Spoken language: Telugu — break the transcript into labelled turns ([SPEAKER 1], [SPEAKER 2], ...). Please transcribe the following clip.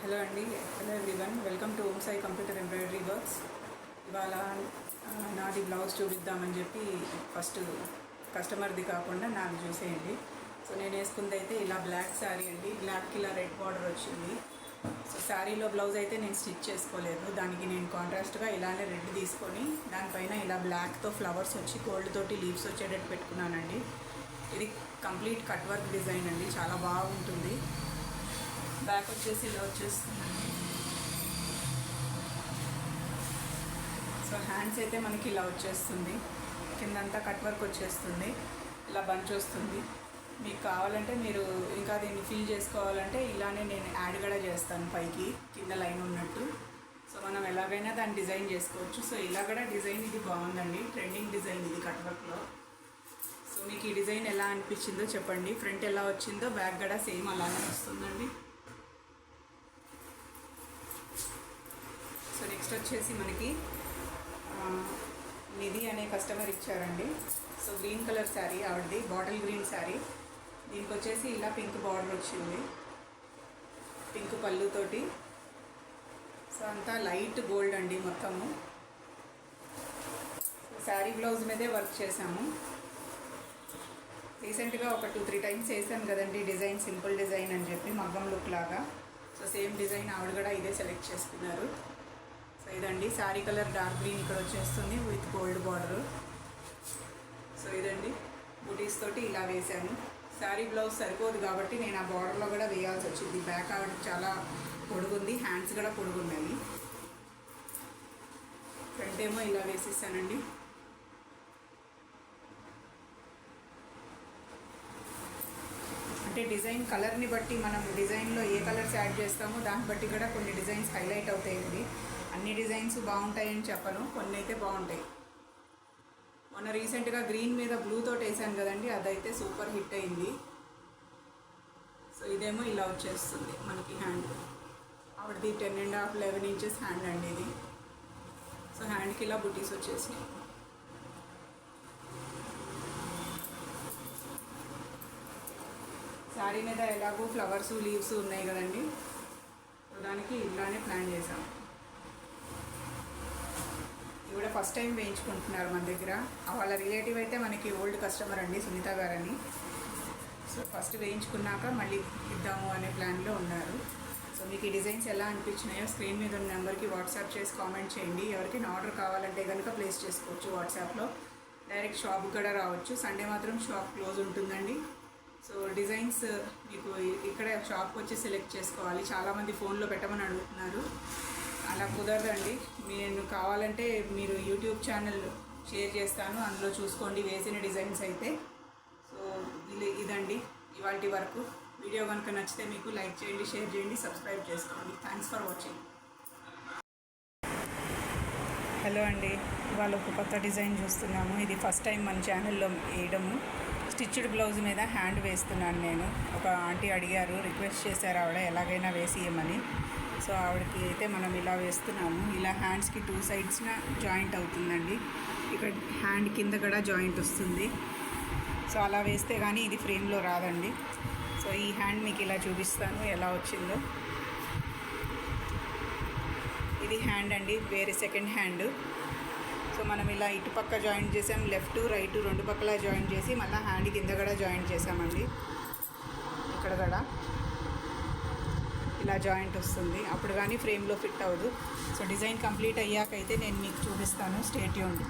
[SPEAKER 1] హలో అండి. Hello everyone, welcome to Om Sai computer embroidery works. ఇవాళ నాది బ్లౌజ్ చూపిద్దామని చెప్పి ఫస్ట్ కస్టమర్ది కాకుండా నాది చూసేయండి. సో నేను వేసుకుంది అయితే ఇలా బ్లాక్ శారీ అండి. బ్లాక్కి ఇలా రెడ్ బార్డర్ వచ్చింది. సో శారీలో బ్లౌజ్ అయితే నేను స్టిచ్ చేసుకోలేదు. దానికి నేను కాంట్రాస్ట్గా ఇలానే రెడ్ తీసుకొని దానిపైన ఇలా బ్లాక్తో ఫ్లవర్స్ వచ్చి గోల్డ్ తోటి లీవ్స్ వచ్చేటట్టు పెట్టుకున్నానండి. ఇది కంప్లీట్ కట్ వర్క్ డిజైన్ అండి, చాలా బాగుంటుంది. బ్యాక్ వచ్చేసి ఇలా వచ్చేస్తుందండి. సో హ్యాండ్స్ అయితే మనకి ఇలా వచ్చేస్తుంది, కిందంతా కట్ వర్క్ వచ్చేస్తుంది, ఇలా బంచ్ వస్తుంది. మీకు కావాలంటే మీరు ఇంకా దీన్ని ఫిల్ చేసుకోవాలంటే ఇలానే నేను యాడ్ కూడా చేస్తాను పైకి కింద లైన్ ఉన్నట్టు. సో మనం ఎలాగైనా దాన్ని డిజైన్ చేసుకోవచ్చు. సో ఇలా కూడా డిజైన్ ఇది బాగుందండి, ట్రెండింగ్ డిజైన్ ఇది కట్ వర్క్లో. సో మీకు ఈ డిజైన్ ఎలా అనిపించిందో చెప్పండి. ఫ్రంట్ ఎలా వచ్చిందో బ్యాక్ కూడా సేమ్ అలానే వస్తుందండి. సో నెక్స్ట్ వచ్చేసి మనకి నిధి అనే కస్టమర్ ఇచ్చారండి. సో గ్రీన్ కలర్ శారీ ఆవిడది, బాటిల్ గ్రీన్ శారీ. దీనికి వచ్చేసి ఇలా పింక్ బార్డర్ వచ్చింది, పింక్ పళ్ళుతోటి. సో అంతా లైట్ గోల్డ్ అండి మొత్తము. శారీ బ్లౌజ్ మీదే వర్క్ చేసాము. రీసెంట్గా ఒక 2-3 టైమ్స్ వేసాను కదండి డిజైన్, సింపుల్ డిజైన్ అని చెప్పి మగ్గం లుక్ లాగా. సో సేమ్ డిజైన్ ఆవిడ కూడా ఇదే సెలెక్ట్ చేసుకున్నారు. సో ఇదండి శారీ కలర్ డార్క్ గ్రీన్ ఇక్కడ వచ్చేస్తుంది విత్ గోల్డ్ బార్డరు. సో ఇదండి బుటీస్ తోటి ఇలా వేసాను. శారీ బ్లౌజ్ సరిపోదు కాబట్టి నేను ఆ బార్డర్లో కూడా వేయాల్సి వచ్చింది. బ్యాక్ ఆవిడ చాలా పొడుగుంది, హ్యాండ్స్ కూడా పొడుగున్నాయి. ఫ్రంట్ ఏమో ఇలా వేసేసానండి. అంటే డిజైన్ కలర్ని బట్టి మనం డిజైన్లో ఏ కలర్స్ యాడ్ చేస్తామో దాన్ని బట్టి కూడా కొన్ని డిజైన్స్ హైలైట్ అవుతాయండి. అన్ని డిజైన్స్ బాగుంటాయని చెప్పను, కొన్ని అయితే బాగుంటాయి. మొన్న రీసెంట్గా గ్రీన్ మీద బ్లూ తోటి వేసాను కదండి, అదైతే సూపర్ హిట్ అయింది. సో ఇదేమో ఇలా వచ్చేస్తుంది మనకి హ్యాండ్. ఆవిడది 10.5, 11 ఇంచెస్ హ్యాండ్ అండి ఇది. సో హ్యాండ్కి ఇలా బుటీస్ వచ్చేసినాయి. శారీ మీద ఎలాగో ఫ్లవర్స్ లీవ్స్ ఉన్నాయి కదండి, దానికి ఇలానే ప్లాన్ చేసాం. ఇవిడ ఫస్ట్ టైం వేయించుకుంటున్నారు మన దగ్గర. వాళ్ళ రిలేటివ్ అయితే మనకి ఓల్డ్ కస్టమర్ అండి, సునీత గారని. సో ఫస్ట్ వేయించుకున్నాక మళ్ళీ ఇద్దాము అనే ప్లాన్లో ఉన్నారు. సో మీకు ఈ డిజైన్స్ ఎలా అనిపించినాయో స్క్రీన్ మీద ఉన్న నెంబర్కి వాట్సాప్ చేసి కామెంట్ చేయండి. ఎవరికైనా ఆర్డర్ కావాలంటే కనుక ప్లేస్ చేసుకోవచ్చు వాట్సాప్లో. డైరెక్ట్ షాప్కి కూడా రావచ్చు. సండే మాత్రం షాప్ క్లోజ్ ఉంటుందండి. సో డిజైన్స్ మీకు ఇక్కడ షాప్కి వచ్చి సెలెక్ట్ చేసుకోవాలి. చాలామంది ఫోన్లో పెట్టమని అడుగుతున్నారు, అలా కుదరదండి. నేను కావాలంటే మీరు యూట్యూబ్ ఛానల్ షేర్ చేస్తాను, అందులో చూసుకోండి వేసిన డిజైన్స్ అయితే. సో ఇదండి ఇవాల్టి వరకు. వీడియో కనుక నచ్చితే మీకు లైక్ చేయండి, షేర్ చేయండి, సబ్స్క్రైబ్ చేసుకోండి. Thanks for watching. హలో అండి, ఇవాళ ఒక కొత్త డిజైన్ చూస్తున్నాము. ఇది ఫస్ట్ టైం మన ఛానల్లో వేయడము. స్టిచ్డ్ బ్లౌజ్ మీద హ్యాండ్ వేస్తున్నాను నేను. ఒక ఆంటీ అడిగారు, రిక్వెస్ట్ చేశారు ఆవిడ ఎలాగైనా వేసి ఇవ్వమని. సో ఆవిడకి అయితే మనం ఇలా వేస్తున్నాము. ఇలా హ్యాండ్స్కి 2 సైడ్స్న జాయింట్ అవుతుందండి. ఇక్కడ హ్యాండ్ కింద కూడా జాయింట్ వస్తుంది. సో అలా వేస్తే కానీ ఇది ఫ్రేమ్లో రాదండి. సో ఈ హ్యాండ్ మీకు ఇలా చూపిస్తాను ఎలా వచ్చిందో. ఇది హ్యాండ్ అండి, వేరే సెకండ్ హ్యాండ్. సో మనం ఇలా ఇటు పక్క జాయింట్ చేసాం, లెఫ్ట్ రైట్ 2 పక్కల జాయింట్ చేసి మళ్ళీ హ్యాండ్ కింద కూడా జాయింట్ చేసామండి. ఇక్కడ కూడా ఇలా జాయింట్ వస్తుంది, అప్పుడు కానీ ఫ్రేమ్లో ఫిట్ అవ్వదు. సో డిజైన్ కంప్లీట్ అయ్యాకైతే నేను మీకు చూపిస్తాను. Stay tuned.